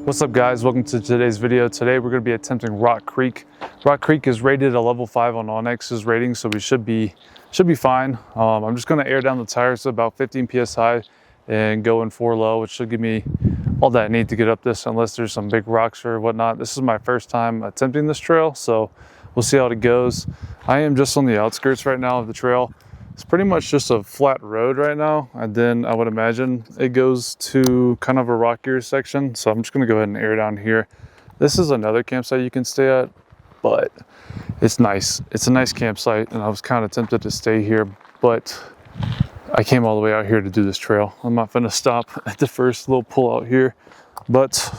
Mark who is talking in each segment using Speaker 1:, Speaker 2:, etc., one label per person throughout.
Speaker 1: What's up guys, welcome to today's video. Today we're going to be attempting Rock Creek. Rock Creek is rated a level 5 on Onyx's rating, so we should be fine. I'm just going to air down the tires to about 15 psi and go in 4 low, which should give me all that I need to get up this unless there's some big rocks or whatnot. This is my first time attempting this trail, so we'll see how it goes. I am just on the outskirts right now of the trail. It's pretty much just a flat road right now, and then I would imagine it goes to kind of a rockier section, so I'm just going to go ahead and air down here. This is another campsite you can stay at, but it's nice. It's a nice campsite, and I was kind of tempted to stay here, but I came all the way out here to do this trail. I'm not going to stop at the first little pull out here, but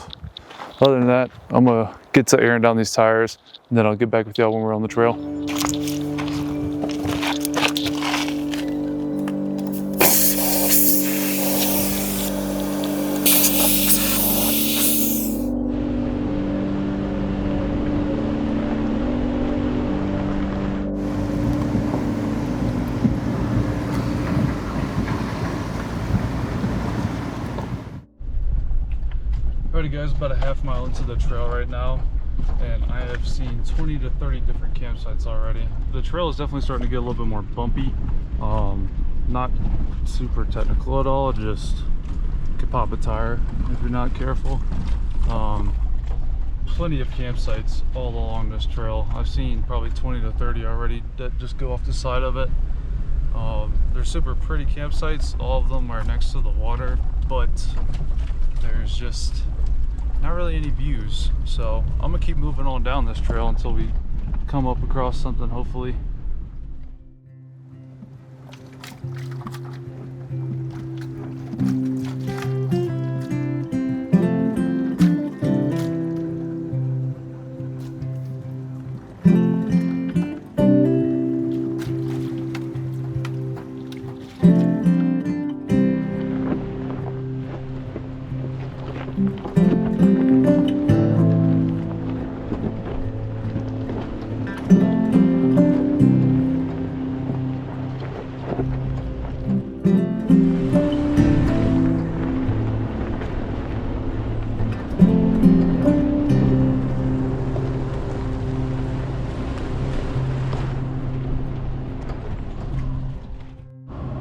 Speaker 1: other than that, I'm going to get to airing down these tires, and then I'll get back with y'all when we're on the trail. Alrighty guys, about a half mile into the trail right now, and I have seen 20 to 30 different campsites already. The trail is definitely starting to get a little bit more bumpy. Not super technical at all, just could pop a tire if you're not careful. Plenty of campsites all along this trail. I've seen probably 20 to 30 already that just go off the side of it. They're super pretty campsites. All of them are next to the water, but there's just not really any views, so I'm gonna keep moving on down this trail until we come up across something, hopefully.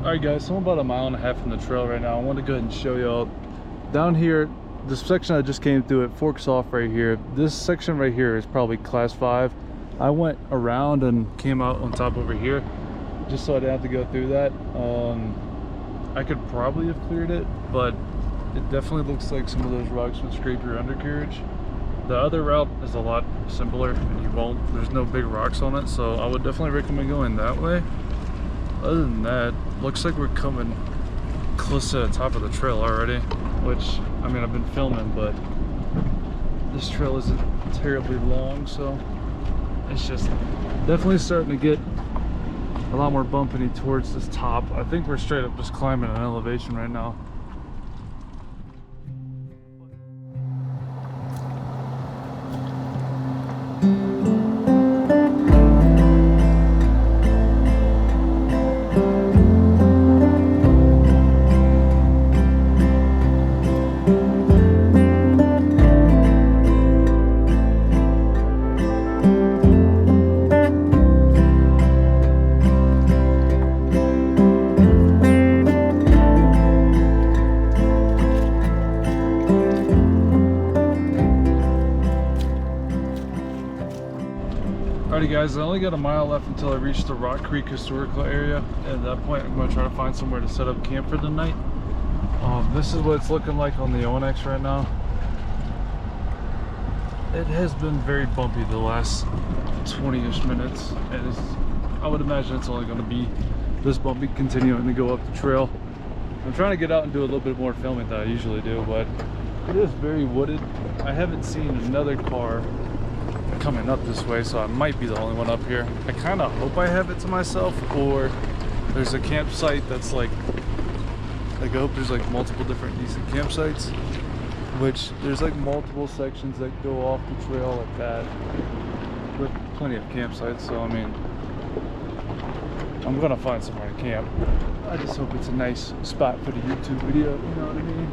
Speaker 1: Alright guys, so I'm about a mile and a half from the trail right now. I want to go ahead and show y'all down here. This section I just came through, it forks off right here. This section right here is probably class 5. I went around and came out on top over here just so I didn't have to go through that. I could probably have cleared it, but it definitely looks like some of those rocks would scrape your undercarriage. The other route is a lot simpler and there's no big rocks on it, so I would definitely recommend going that way. Other than that, looks like we're coming close to the top of the trail already, which, I mean, I've been filming, but this trail isn't terribly long, so it's just definitely starting to get a lot more bumpy towards this top. I think we're straight up just climbing an elevation right now. Alrighty guys, I only got a mile left until I reach the Rock Creek historical area. At that point, I'm going to try to find somewhere to set up camp for the night. This is what it's looking like on the Onyx right now. It has been very bumpy the last 20-ish minutes, and I would imagine it's only going to be this bumpy continuing to go up the trail. I'm trying to get out and do a little bit more filming than I usually do, but it is very wooded. I haven't seen another car coming up this way, so I might be the only one up here. I kind of hope I have it to myself, or there's a campsite that's like I hope there's like multiple different decent campsites, which there's like multiple sections that go off the trail like that with plenty of campsites. So I mean, I'm gonna find somewhere to camp. I just hope it's a nice spot for the YouTube video, you know what I mean?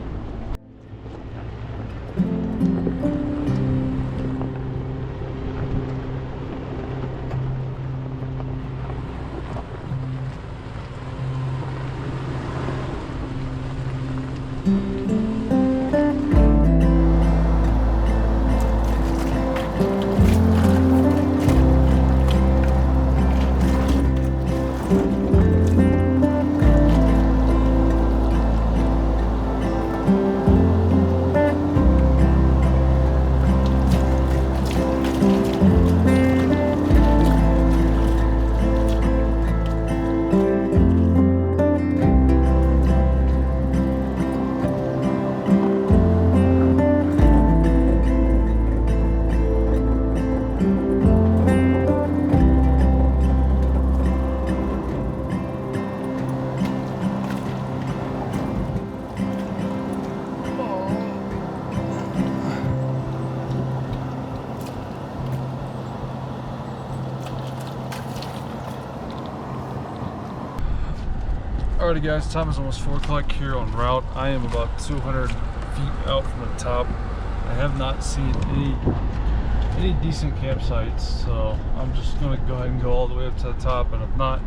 Speaker 1: Alrighty guys, time is almost 4 o'clock here on route. I am about 200 feet out from the top. I have not seen any decent campsites, so I'm just gonna go ahead and go all the way up to the top, and if not,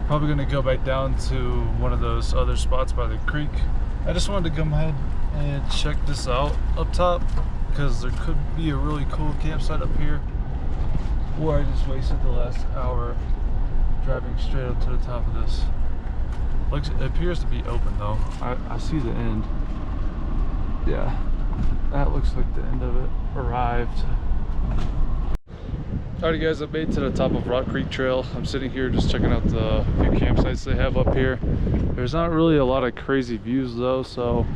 Speaker 1: probably gonna go back down to one of those other spots by the creek. I just wanted to come ahead and check this out up top, because there could be a really cool campsite up here, or I just wasted the last hour driving straight up to the top of this. Looks, it appears to be open though. I see the end. Yeah, that looks like the end of it. Arrived. Alrighty guys, I made to the top of Rock Creek Trail. I'm sitting here just checking out the few campsites they have up here. There's not really a lot of crazy views though, so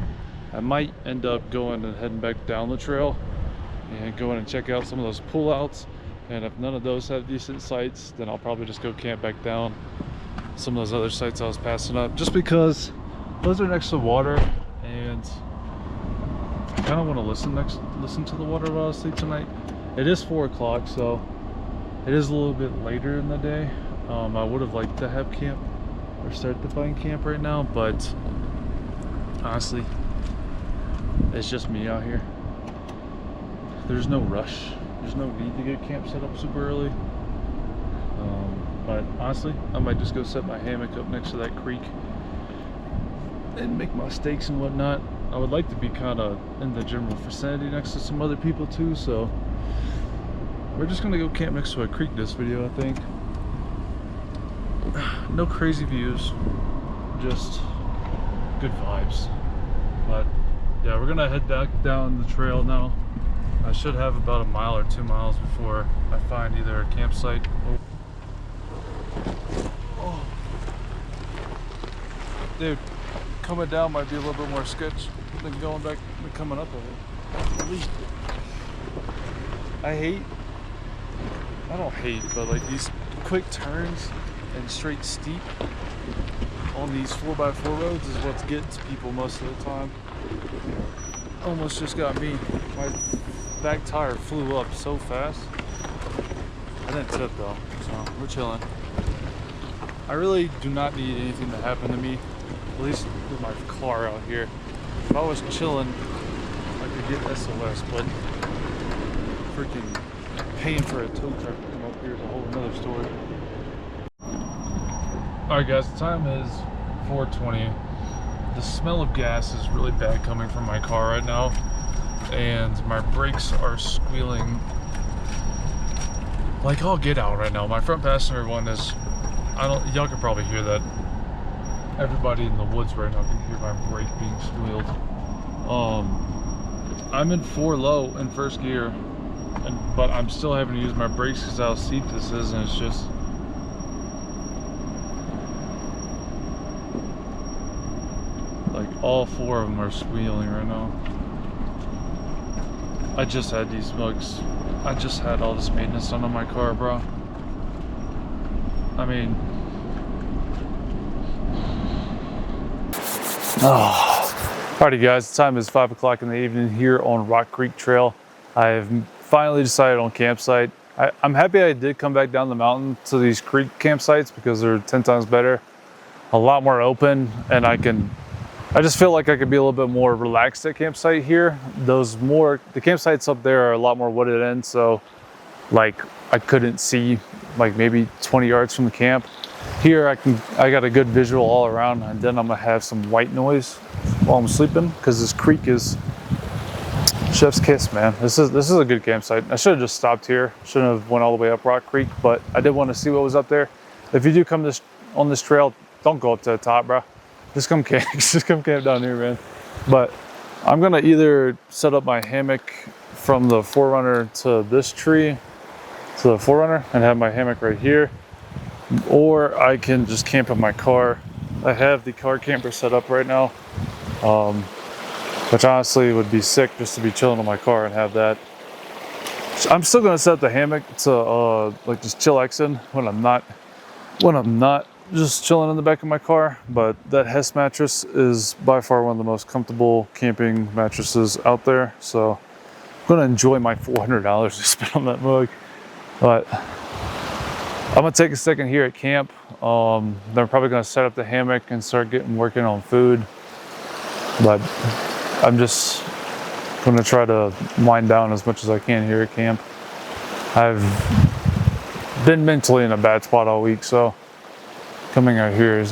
Speaker 1: I might end up going and heading back down the trail and going and check out some of those pullouts. And if none of those have decent sites, then I'll probably just go camp back down some of those other sites I was passing up, just because those are next to water, and I kind of want to listen to the water while I sleep tonight. It is 4 o'clock, so it is a little bit later in the day. I would have liked to have camp or start to find camp right now, but honestly, it's just me out here. There's no rush. There's no need to get camp set up super early. But honestly, I might just go set my hammock up next to that creek and make my steaks and whatnot. I would like to be kind of in the general vicinity next to some other people too, so we're just gonna go camp next to a creek this video, I think. No crazy views, just good vibes. But yeah, we're gonna head back down the trail now. I should have about a mile or 2 miles before I find either a campsite or... Oh. Dude, coming down might be a little bit more sketch than going back and coming up of it. I don't hate, but like these quick turns and straight steep on these 4x4 roads is what's getting to people most of the time. Almost just got me. My back tire flew up so fast. I didn't tip though, so we're chilling. I really do not need anything to happen to me, at least with my car out here. If I was chilling, I could get SOS, but freaking paying for a tow truck to come up here is a whole nother story. Alright guys, the time is 4:20. The smell of gas is really bad coming from my car right now, and my brakes are squealing like all get out right now. My front passenger one is, y'all can probably hear that. Everybody in the woods right now can hear my brake being squealed. I'm in 4 low in first gear, but I'm still having to use my brakes because how steep this is, and it's just like all 4 of them are squealing right now. I just had these mugs. I just had all this maintenance done on my car, bro. I mean, alrighty guys, the time is 5 o'clock in the evening here on Rock Creek Trail. I've finally decided on campsite. I'm happy I did come back down the mountain to these creek campsites because they're 10 times better, a lot more open, and I just feel like I could be a little bit more relaxed at campsite here. The campsites up there are a lot more wooded in, so like I couldn't see like maybe 20 yards from the camp. Here I got a good visual all around, and then I'm gonna have some white noise while I'm sleeping because this creek is chef's kiss, man. This is a good campsite. I should have just stopped here. Shouldn't have went all the way up Rock Creek, but I did want to see what was up there. If you do come on this trail, don't go up to the top, bro. Just come camp. Just come camp down here, man. But I'm gonna either set up my hammock from the 4Runner to this tree, to the 4Runner, and have my hammock right here, or I can just camp in my car. I have the car camper set up right now, which honestly would be sick just to be chilling in my car and have that. I'm still gonna set the hammock to like just chillaxing when I'm not just chilling in the back of my car, but that Hess mattress is by far one of the most comfortable camping mattresses out there, so I'm gonna enjoy my $400 I spent on that mug. But gonna take a second here at camp. Then I'm probably gonna set up the hammock and start working on food. But I'm just gonna try to wind down as much as I can here at camp. I've been mentally in a bad spot all week, so coming out here is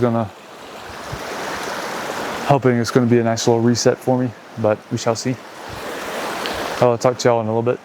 Speaker 1: hoping it's gonna be a nice little reset for me, but we shall see. I'll talk to y'all in a little bit.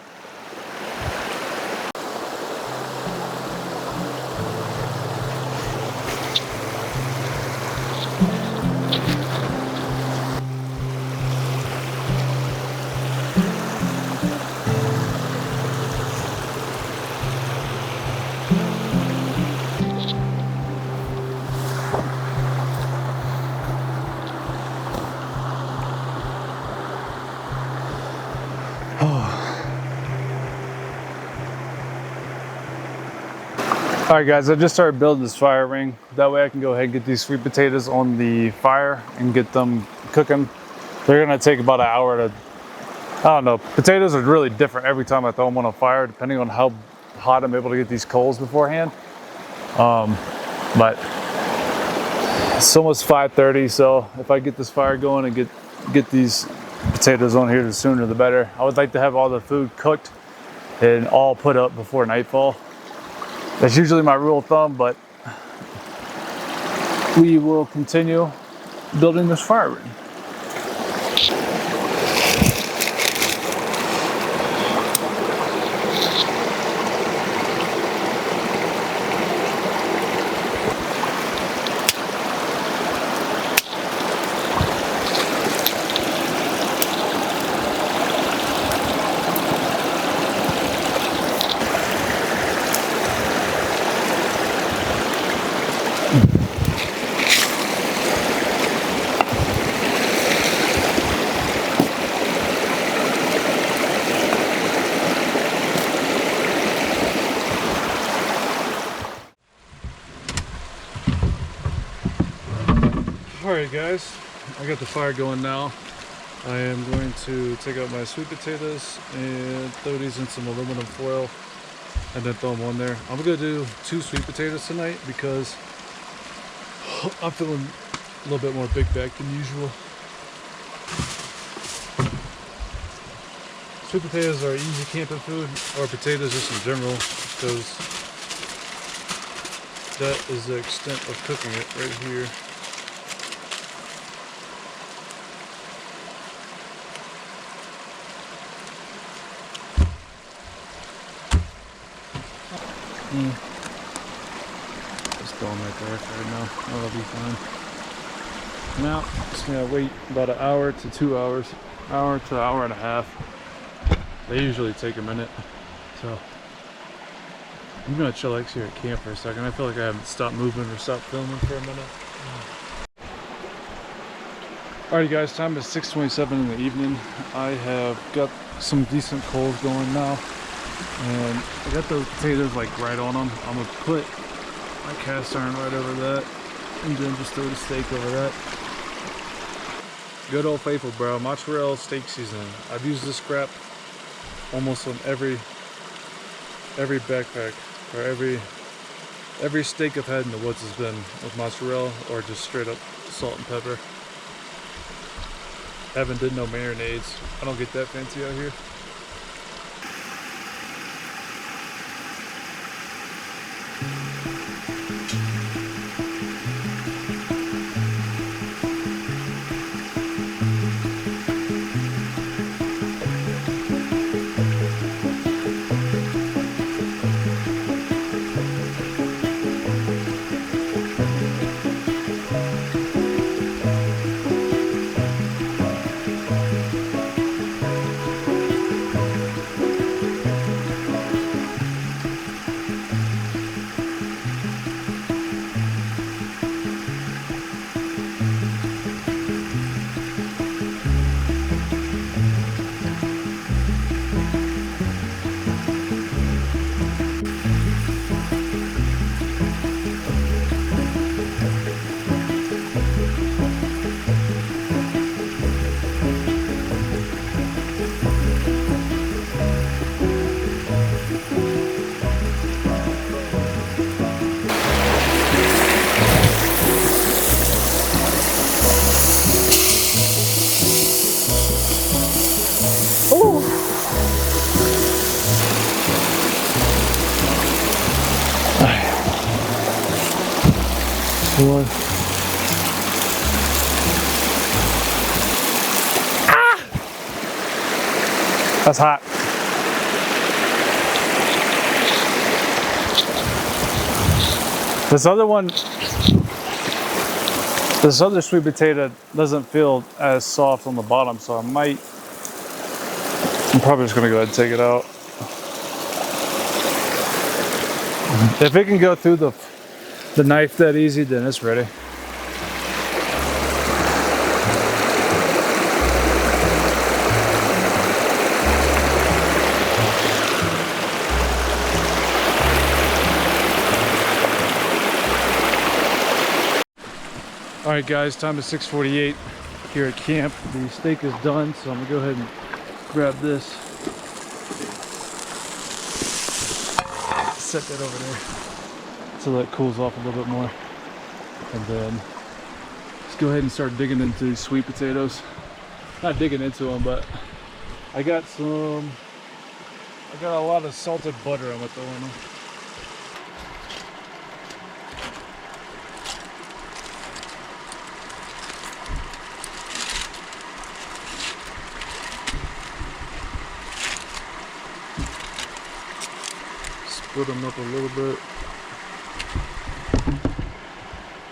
Speaker 1: All right, guys, I just started building this fire ring. That way I can go ahead and get these sweet potatoes on the fire and get them cooking. They're gonna take about an hour to, I don't know, potatoes are really different every time I throw them on a fire, depending on how hot I'm able to get these coals beforehand. But it's almost 5:30, so if I get this fire going and get these potatoes on here, the sooner the better. I would like to have all the food cooked and all put up before nightfall. That's usually my rule of thumb, but we will continue building this fire ring. Alright guys, I got the fire going now. I am going to take out my sweet potatoes and throw these in some aluminum foil and then throw them on there. I'm going to do 2 sweet potatoes tonight because I'm feeling a little bit more big back than usual. Sweet potatoes are easy camping food, or potatoes just in general, because that is the extent of cooking it right here. Just throwing right there right now. That'll be fine. Now, just gonna wait about an hour to 2 hours, hour to hour and a half. They usually take a minute, so I'm gonna chillax here at camp for a second. I feel like I haven't stopped moving or stopped filming for a minute. Alright guys, time is 6:27 in the evening. I have got some decent coals going now, and I got those potatoes like right on them. I'm gonna put my cast iron right over that, and then just throw the steak over that. Good old faithful, bro, mozzarella steak seasoning. I've used this scrap almost on every backpack, or every steak I've had in the woods has been with mozzarella or just straight up salt and pepper. Haven't did no marinades. I don't get that fancy out here. One. Ah! That's hot. This other one, this other sweet potato doesn't feel as soft on the bottom, so I'm probably just gonna go ahead and take it out. If it can go through the knife that easy, then it's ready. All right guys, time is 6:48 here at camp. The steak is done, so I'm gonna go ahead and grab this. Set that over there so that cools off a little bit more. And then let's go ahead and start digging into these sweet potatoes. Not digging into them, but I got a lot of salted butter I'm gonna throw in them. Split them up a little bit.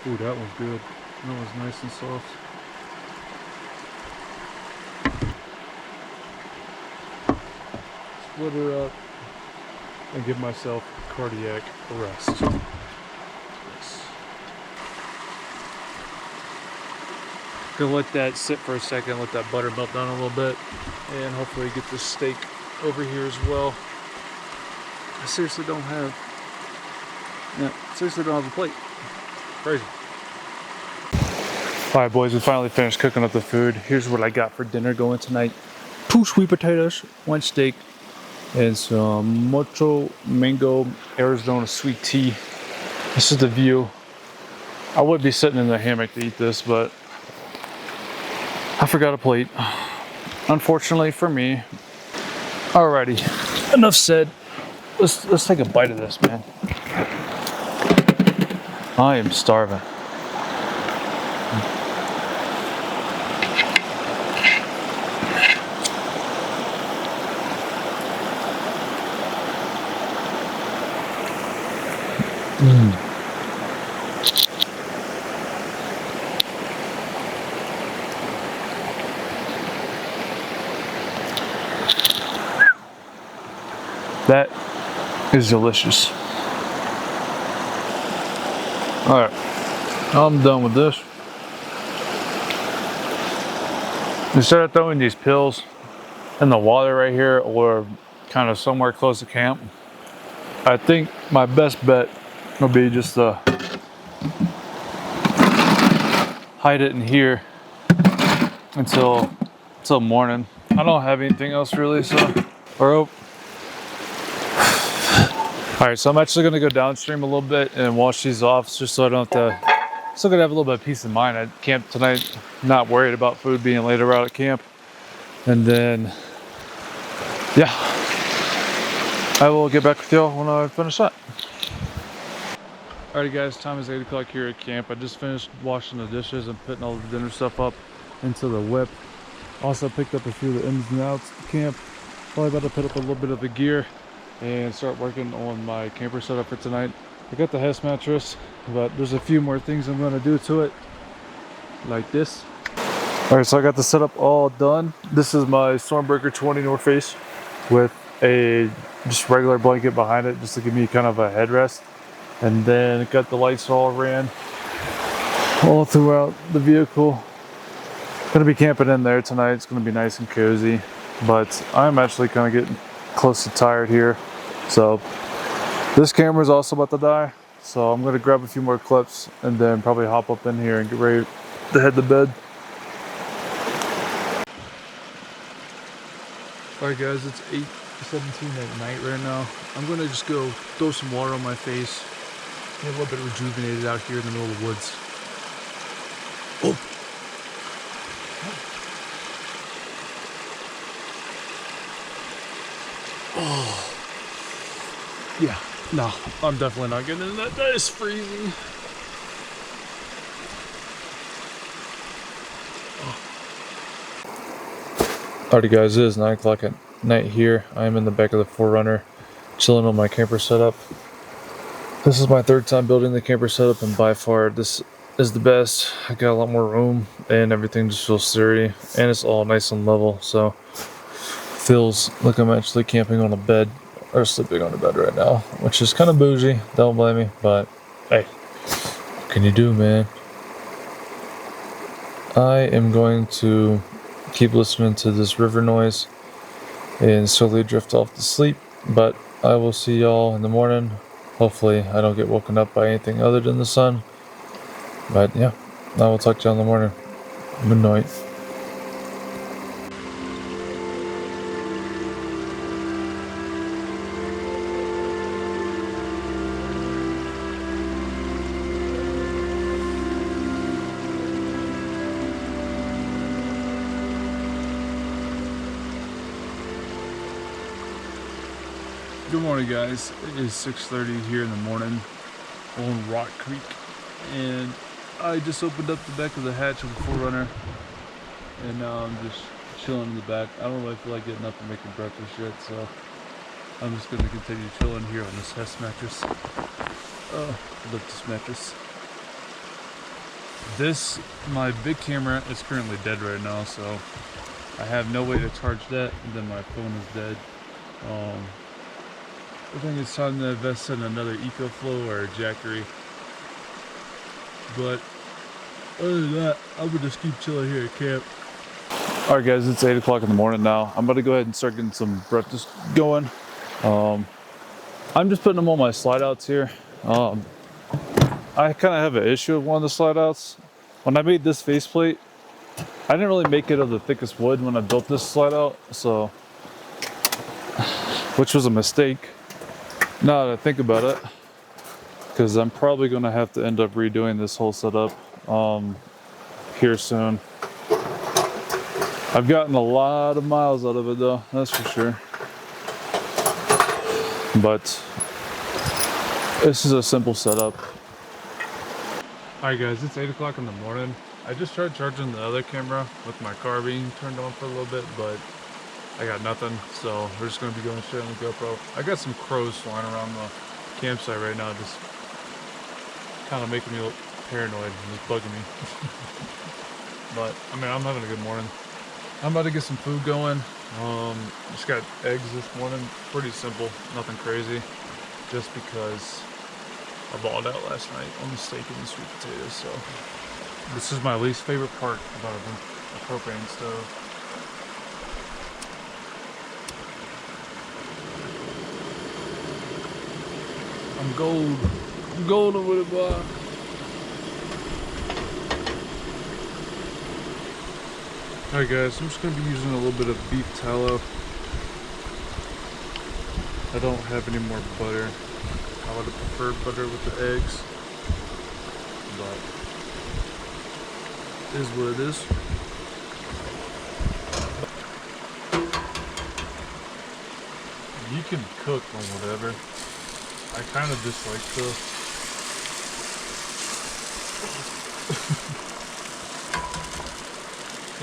Speaker 1: Ooh, that one's good. That one's nice and soft. Split her up and give myself cardiac arrest. Yes. Gonna let that sit for a second, let that butter melt down a little bit, and hopefully get this steak over here as well. I seriously don't have a plate. Crazy. All right, boys, we finally finished cooking up the food. Here's what I got for dinner going tonight. 2 sweet potatoes, 1 steak, and some mucho mango Arizona sweet tea. This is the view. I would be sitting in the hammock to eat this, but I forgot a plate, unfortunately for me. Alrighty, enough said. Let's take a bite of this, man. I am starving. That is delicious. All right, I'm done with this. Instead of throwing these pills in the water right here or kind of somewhere close to camp, I think my best bet will be just to hide it in here until morning. I don't have anything else really, so all right, so I'm actually gonna go downstream a little bit and wash these off just so I don't have to, still gonna have a little bit of peace of mind at camp tonight, not worried about food being later out at camp. And then, yeah, I will get back with y'all when I finish that. Alrighty guys, time is 8 o'clock here at camp. I just finished washing the dishes and putting all the dinner stuff up into the whip. Also picked up a few of the ins and outs at camp. Probably about to put up a little bit of the gear and start working on my camper setup for tonight. I got the Hess mattress, but there's a few more things I'm gonna do to it, like this. All right, so I got the setup all done. This is my Stormbreaker 20 North Face with a just regular blanket behind it, just to give me kind of a headrest. And then got the lights all ran all throughout the vehicle. Gonna be camping in there tonight. It's gonna be nice and cozy, but I'm actually kind of getting close to tired here. So this camera is also about to die, so I'm gonna grab a few more clips and then probably hop up in here and get ready to head to bed. All right guys, it's 8:17 at night right now. I'm gonna just go throw some water on my face, get a little bit rejuvenated out here in the middle of the woods. Oh. Oh. Yeah, no, I'm definitely not getting into that. That is freezing. Alrighty guys, it is 9 o'clock at night here. I am in the back of the 4Runner, chilling on my camper setup. This is my third time building the camper setup, and by far this is the best. I got a lot more room and everything just feels sturdy, and it's all nice and level, so feels like I'm actually camping on a bed, or sleeping on a bed right now, which is kind of bougie, don't blame me, but hey, what can you do, man? I am going to keep listening to this river noise and slowly drift off to sleep, but I will see y'all in the morning. Hopefully I don't get woken up by anything other than the sun, but yeah, I will talk to y'all in the morning. Good night. Good morning guys, it is 6:30 here in the morning on Rock Creek, and I just opened up the back of the hatch of the 4Runner, and now I'm just chilling in the back. I don't really feel like getting up and making breakfast yet, so I'm just going to continue chilling here on this Hess mattress. I love this mattress. My big camera is currently dead right now, so I have no way to charge that, and then my phone is dead. I think it's time to invest in another EcoFlow or a Jackery. But other than that, I'm gonna just keep chilling here at camp. Alright guys, it's 8 o'clock in the morning now. I'm about to go ahead and start getting some breakfast going. I'm just putting them on my slide outs here. I kind of have an issue with one of the slide outs. When I made this faceplate, I didn't really make it of the thickest wood when I built this slide out, so which was a mistake. Now that I think about it, because I'm probably going to have to end up redoing this whole setup here soon. I've gotten a lot of miles out of it though, that's for sure. But this is a simple setup. Alright guys, it's 8 o'clock in the morning. I just tried charging the other camera with my car being turned on for a little bit, but I got nothing, so we're just going to be going straight on the GoPro. I got some crows flying around the campsite right now, just kind of making me look paranoid and just bugging me. But, I mean, I'm having a good morning. I'm about to get some food going. Just got eggs this morning. Pretty simple, nothing crazy. Just because I balled out last night on the steak and the sweet potatoes, so. This is my least favorite part about a propane stove. I'm golden with it, boy. Alright guys, I'm just going to be using a little bit of beef tallow. I don't have any more butter. I would have preferred butter with the eggs, but it is what it is. You can cook on whatever. I kind of just like to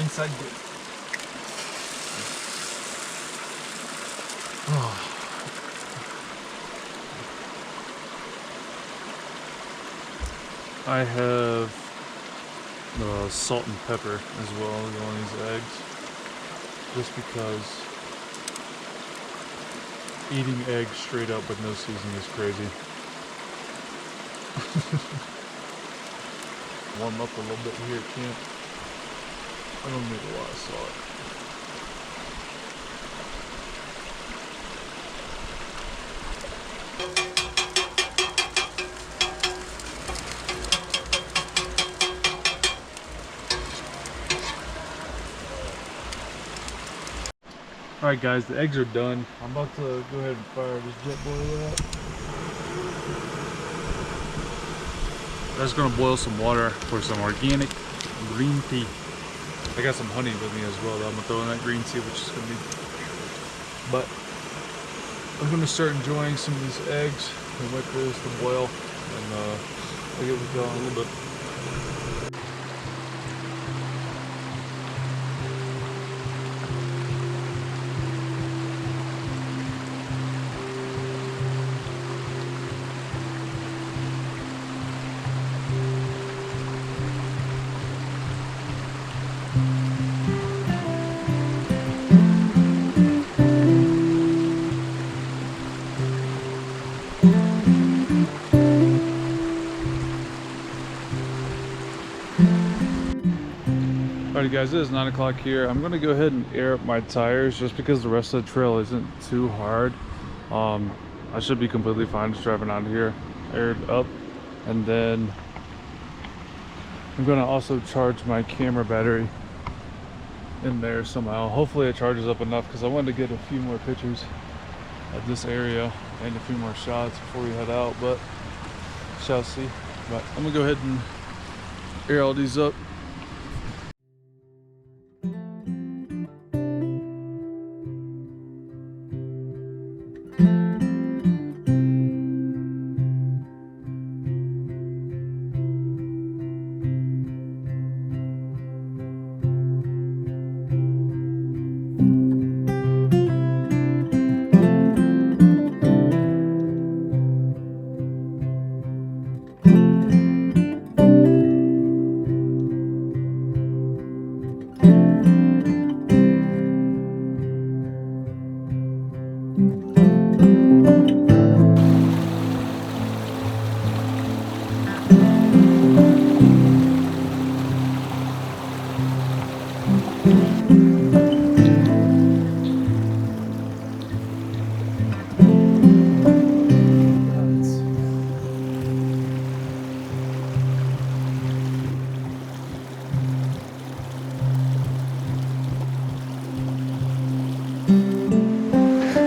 Speaker 1: inside good. I have salt and pepper as well on these eggs, just because eating eggs straight up with no seasoning is crazy. Warm up a little bit here at camp. I don't need a lot of salt. Alright guys, the eggs are done. I'm about to go ahead and fire this jet boiler up. I'm just gonna boil some water for some organic green tea. I got some honey with me as well that I'm gonna throw in that green tea, which is gonna be. But I'm gonna start enjoying some of these eggs and wait for this to boil, and I'll get with y'all in a little bit. Alrighty guys, it is 9 o'clock here. I'm gonna go ahead and air up my tires just because the rest of the trail isn't too hard. I should be completely fine just driving out of here, aired up. And then I'm gonna also charge my camera battery in there somehow. Hopefully it charges up enough because I wanted to get a few more pictures of this area and a few more shots before we head out, but shall see. But I'm gonna go ahead and air all these up.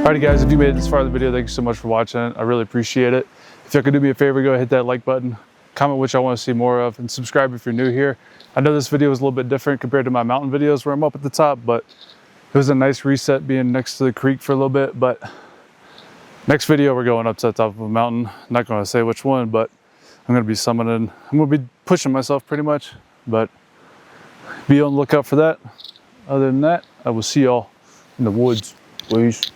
Speaker 1: Alrighty guys, if you made it this far in the video, thank you so much for watching. I really appreciate it. If you could do me a favor, go ahead and hit that like button, comment which I want to see more of, and subscribe if you're new here. I know this video was a little bit different compared to my mountain videos where I'm up at the top, but it was a nice reset being next to the creek for a little bit. But next video, we're going up to the top of a mountain. Not going to say which one, but I'm going to be summiting. I'm going to be pushing myself pretty much, but be on the lookout for that. Other than that, I will see y'all in the woods. Peace.